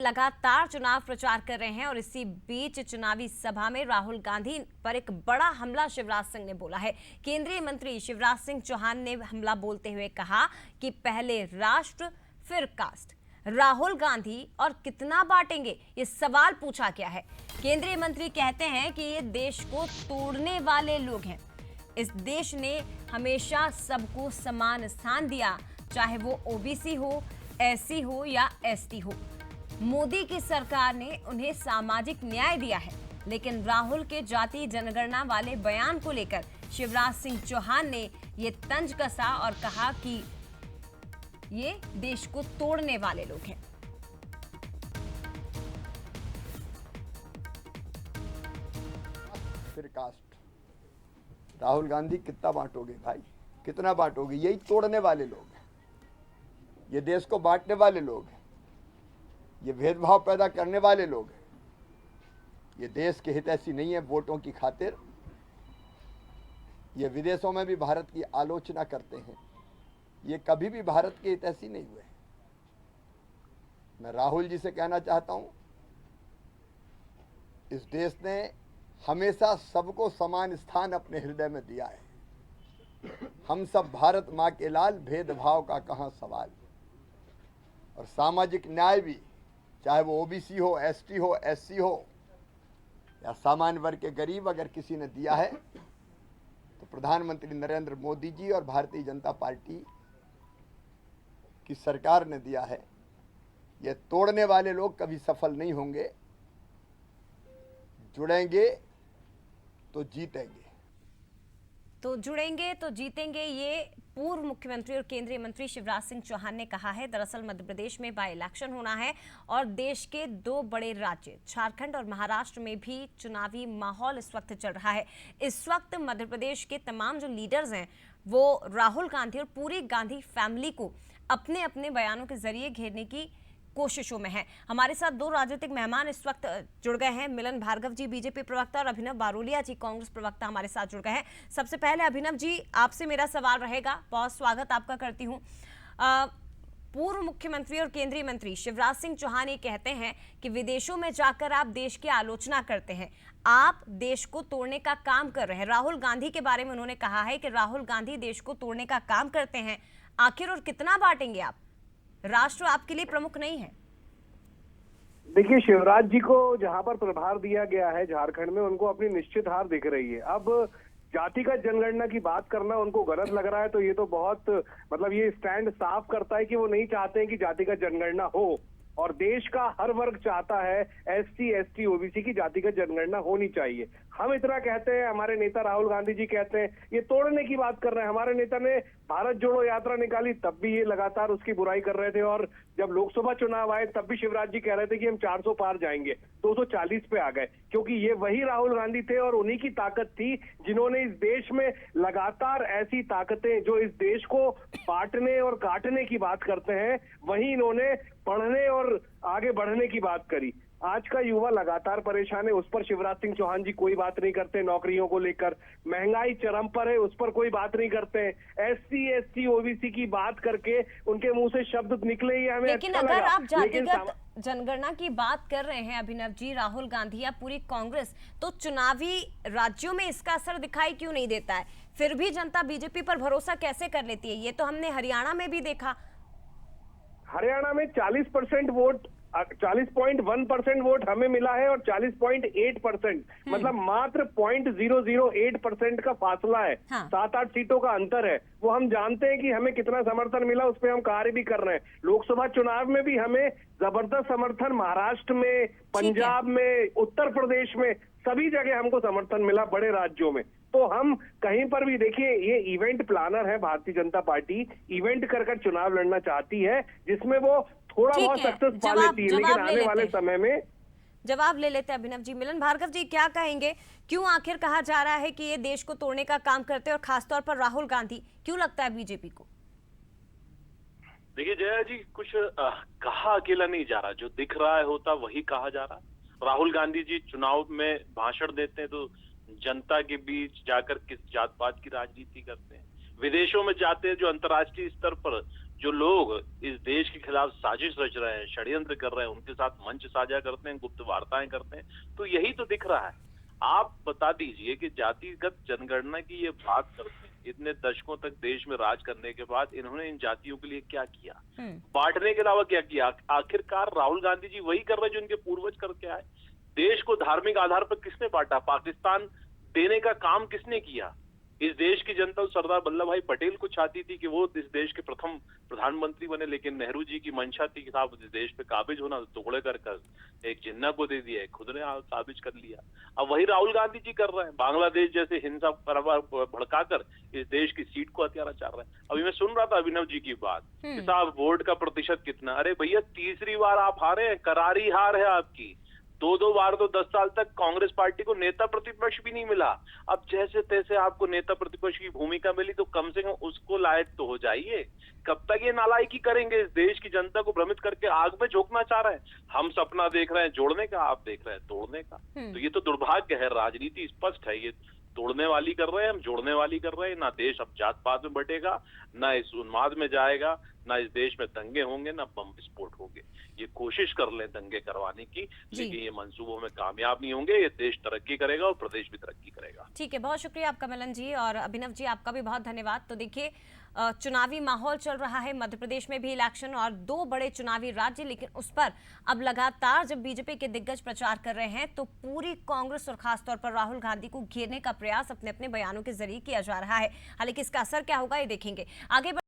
लगातार चुनाव प्रचार कर रहे हैं और इसी बीच चुनावी सभा में राहुल गांधी पर एक बड़ा हमला शिवराज सिंह ने बोला है। केंद्रीय मंत्री शिवराज सिंह चौहान ने हमला बोलते हुए कहा कि पहले राष्ट्र फिर कास्ट। राहुल गांधी और कितना बांटेंगे, ये सवाल पूछा गया है। केंद्रीय मंत्री कहते हैं कि ये देश को तोड़ने वाले लोग हैं। इस देश ने हमेशा सबको समान स्थान दिया, चाहे वो ओबीसी हो, एससी हो या एसटी हो। मोदी की सरकार ने उन्हें सामाजिक न्याय दिया है, लेकिन राहुल के जाति जनगणना वाले बयान को लेकर शिवराज सिंह चौहान ने ये तंज कसा और कहा कि ये देश को तोड़ने वाले लोग हैं। फिर कास्ट। राहुल गांधी कितना बांटोगे भाई, कितना बांटोगे? यही तोड़ने वाले लोग हैं, ये देश को बांटने वाले लोग हैं, ये भेदभाव पैदा करने वाले लोग हैं। ये देश के हितैषी नहीं है वोटों की खातिर। ये विदेशों में भी भारत की आलोचना करते हैं, ये कभी भी भारत के हितैषी नहीं हुए। मैं राहुल जी से कहना चाहता हूं, इस देश ने हमेशा सबको समान स्थान अपने हृदय में दिया है। हम सब भारत माँ के लाल, भेदभाव का कहाँ सवाल। और सामाजिक न्याय भी, चाहे वो ओबीसी हो, एसटी हो, एससी हो या सामान्य वर्ग के गरीब, अगर किसी ने दिया है तो प्रधानमंत्री नरेंद्र मोदी जी और भारतीय जनता पार्टी की सरकार ने दिया है। ये तोड़ने वाले लोग कभी सफल नहीं होंगे। जुड़ेंगे तो जीतेंगे। तो जुड़ेंगे तो जीतेंगे, ये पूर्व मुख्यमंत्री और केंद्रीय मंत्री शिवराज सिंह चौहान ने कहा है। दरअसल मध्य प्रदेश में बाय इलेक्शन होना है और देश के दो बड़े राज्य झारखंड और महाराष्ट्र में भी चुनावी माहौल इस वक्त चल रहा है। इस वक्त मध्य प्रदेश के तमाम जो लीडर्स हैं वो राहुल गांधी और पूरी गांधी फैमिली को अपने अपने बयानों के जरिए घेरने की कोशिशों में है। हमारे साथ दो राजनीतिक मेहमान इस वक्त जुड़ गए हैं। मिलन भार्गव जी बीजेपी प्रवक्ता और अभिनव बारोलिया जी कांग्रेस प्रवक्ता हमारे साथ जुड़ गए हैं। सबसे पहले अभिनव जी, आपसे मेरा सवाल रहेगा, बहुत स्वागत आपका करती हूं। पूर्व मुख्यमंत्री और केंद्रीय मंत्री शिवराज सिंह चौहान ये कहते हैं कि विदेशों में जाकर आप देश की आलोचना करते हैं, आप देश को तोड़ने का काम कर रहे हैं। राहुल गांधी के बारे में उन्होंने कहा है कि राहुल गांधी देश को तोड़ने का काम करते हैं। आखिर और कितना बांटेंगे आप? राष्ट्र आपके लिए प्रमुख नहीं है। देखिए, शिवराज जी को जहां पर प्रभार दिया गया है झारखंड में, उनको अपनी निश्चित हार दिख रही है। अब जातिगत जनगणना की बात करना उनको गलत लग रहा है, तो ये तो बहुत ये स्टैंड साफ करता है कि वो नहीं चाहते हैं कि जातिगत जनगणना हो। और देश का हर वर्ग चाहता है एससी, एसटी, ओबीसी की जातिगत जनगणना होनी चाहिए। हम इतना कहते हैं, हमारे नेता राहुल गांधी जी कहते हैं ये तोड़ने की बात कर रहे हैं। हमारे नेता ने भारत जोड़ो यात्रा निकाली, तब भी ये लगातार उसकी बुराई कर रहे थे। और जब लोकसभा चुनाव आए तब भी शिवराज जी कह रहे थे कि हम 400 पार जाएंगे, 240 पे आ गए, क्योंकि ये वही राहुल गांधी थे और उन्हीं की ताकत थी जिन्होंने इस देश में लगातार ऐसी ताकतें जो इस देश को बांटने और काटने की बात करते हैं, वही इन्होंने पढ़ने और आगे बढ़ने की बात करी। आज का युवा लगातार परेशान है, उस पर शिवराज सिंह चौहान जी कोई बात नहीं करते। नौकरियों को लेकर महंगाई चरम पर है, उस पर कोई बात नहीं करते। एससी, एसटी, ओबीसी की बात करके उनके मुंह से शब्द निकले ही हमें लेकिन अच्छा अगर लगा। आप जातिगत जनगणना की बात कर रहे हैं अभिनव जी, राहुल गांधी या पूरी कांग्रेस, तो चुनावी राज्यों में इसका असर दिखाई क्यों नहीं देता है? फिर भी जनता बीजेपी पर भरोसा कैसे कर लेती है? ये तो हमने हरियाणा में भी देखा। हरियाणा में 40% वोट, 40.1% वोट हमें मिला है और 40.8%, मतलब मात्र 0.008% का फासला है। हाँ। 7-8 सीटों का अंतर है। वो हम जानते हैं कि हमें कितना समर्थन मिला, उस पर हम कार्य भी कर रहे हैं। लोकसभा चुनाव में भी हमें जबरदस्त समर्थन महाराष्ट्र में, पंजाब में, उत्तर प्रदेश में, सभी जगह हमको समर्थन मिला, बड़े राज्यों में। तो हम कहीं पर भी देखिए, ये इवेंट प्लानर है भारतीय जनता पार्टी, इवेंट कर कर चुनाव लड़ना चाहती है, जिसमें वो थोड़ा बहुत सक्सेस पा लेती है, लेकिन आने वाले समय में जवाब ले लेते हैं अभिनव जी। मिलन भार्गव जी, क्या कहेंगे? क्यों आखिर कहा जा रहा है कि ये देश को तोड़ने का काम करते हैं और खासतौर पर राहुल गांधी? क्यों लगता है बीजेपी को? देखिए जया जी, कुछ कहा अकेला नहीं जा रहा, जो दिख रहा है होता वही कहा जा रहा। राहुल गांधी जी चुनाव में भाषण देते हैं तो जनता के बीच जाकर किस जात पात की राजनीति करते हैं। विदेशों में जाते हैं, जो अंतर्राष्ट्रीय स्तर पर जो लोग इस देश के खिलाफ साजिश रच रहे हैं, षड्यंत्र कर रहे हैं, उनके साथ मंच साझा करते हैं, गुप्त वार्ताएं करते हैं, तो यही तो दिख रहा है। आप बता दीजिए कि जातिगत जनगणना की ये बात करते हैं, इतने दशकों तक देश में राज करने के बाद इन्होंने इन जातियों के लिए क्या किया, बांटने के अलावा क्या किया? आखिरकार राहुल गांधी जी वही कर रहे हैं जो इनके पूर्वज करके आए। देश को धार्मिक आधार पर किसने बांटा? पाकिस्तान देने का काम किसने किया? इस देश की जनता सरदार वल्लभ भाई पटेल को चाहती थी कि वो इस देश के प्रथम प्रधानमंत्री बने, लेकिन नेहरू जी की मंशा थी कि साहब इस देश पे काबिज होना, टुकड़े कर एक जिन्ना को दे दिया, खुद ने काबिज कर लिया। अब वही राहुल गांधी जी कर रहे हैं, बांग्लादेश जैसे हिंसा भड़काकर इस देश की सीट को हथियारा चाह रहे हैं। अभी मैं सुन रहा था अभिनव जी की बात कि साहब वोट का प्रतिशत कितना, अरे भैया तीसरी बार आप हारे हैं, करारी हार है आपकी। दो बार तो 10 साल तक कांग्रेस पार्टी को नेता प्रतिपक्ष भी नहीं मिला। अब जैसे तैसे आपको नेता प्रतिपक्ष की भूमिका मिली तो कम से कम उसको लायक तो हो जाइए। कब तक ये नालायकी करेंगे? इस देश की जनता को भ्रमित करके आग में झोंकना चाह रहे हैं। हम सपना देख रहे हैं जोड़ने का, आप देख रहे हैं तोड़ने का। तो ये तो दुर्भाग्य है, राजनीति स्पष्ट है, ये तोड़ने वाली कर रहे हैं, हम जोड़ने वाली कर रहे हैं। ना देश अब जात पात में बटेगा, ना इस उन्माद में जाएगा, ना इस देश में दंगे होंगे, ना बम विस्फोट होंगे। ये कोशिश कर लें दंगे करवाने की, लेकिन ये मंसूबों में कामयाब नहीं होंगे। ये देश तरक्की करेगा और प्रदेश भी तरक्की करेगा। ठीक है, बहुत शुक्रिया आपका मिलन जी, और अभिनव जी आपका भी बहुत धन्यवाद। तो देखिए, चुनावी माहौल चल रहा है, मध्य प्रदेश में भी इलेक्शन और 2 बड़े चुनावी राज्य, लेकिन उस पर अब लगातार जब बीजेपी के दिग्गज प्रचार कर रहे हैं तो पूरी कांग्रेस और खासतौर पर राहुल गांधी को घेरने का प्रयास अपने अपने बयानों के जरिए किया जा रहा है। हालांकि इसका असर क्या होगा ये देखेंगे। आगे